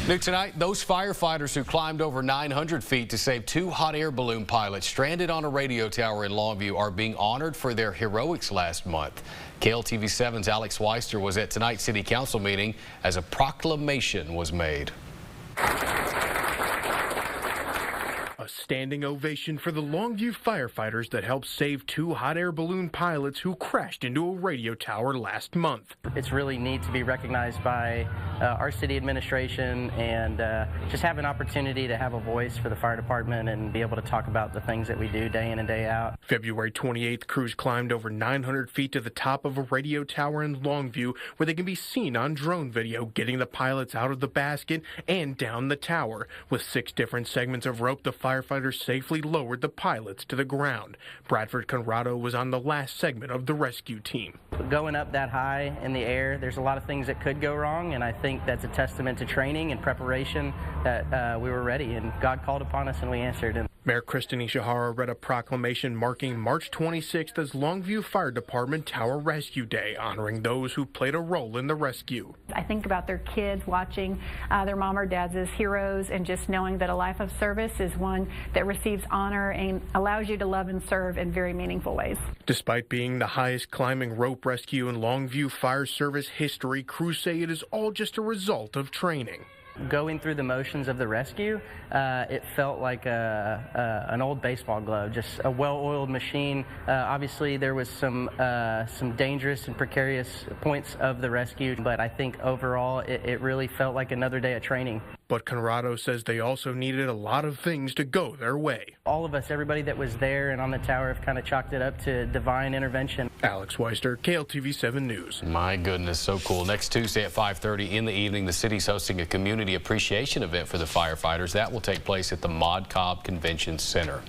New tonight, those firefighters who climbed over 900 feet to save two hot air balloon pilots stranded on a radio tower in Longview are being honored for their heroics last month. KLTV7's Alex Weister was at tonight's City Council meeting as a proclamation was made. A standing ovation for the Longview firefighters that helped save two hot air balloon pilots who crashed into a radio tower last month. It's really neat to be recognized by our city administration and just have an opportunity to have a voice for the fire department and be able to talk about the things that we do day in and day out. February 28th, crews climbed over 900 feet to the top of a radio tower in Longview where they can be seen on drone video getting the pilots out of the basket and down the tower. With 6 different segments of rope, the firefighters safely lowered the pilots to the ground. Bradford Conrado was on the last segment of the rescue team. Going up that high in the air, there's a lot of things that could go wrong, and I think that's a testament to training and preparation that we were ready, and God called upon us and we answered. And Mayor Kristen Ishihara read a proclamation marking March 26th as Longview Fire Department Tower Rescue Day, honoring those who played a role in the rescue. I think about their kids watching their mom or dads as heroes, and just knowing that a life of service is one that receives honor and allows you to love and serve in very meaningful ways. Despite being the highest climbing rope rescue in Longview Fire Service history, crews say it is all just a result of training. Going through the motions of the rescue, it felt like an old baseball glove, just a well-oiled machine. Obviously, there was some dangerous and precarious points of the rescue, but I think overall it really felt like another day of training. But Conrado says they also needed a lot of things to go their way. All of us, everybody that was there and on the tower, have kind of chalked it up to divine intervention. Alex Weister, KLTV7 News. My goodness, so cool. Next Tuesday at 5:30 in the evening, the city's hosting a community appreciation event for the firefighters. That will take place at the Mod Cobb Convention Center.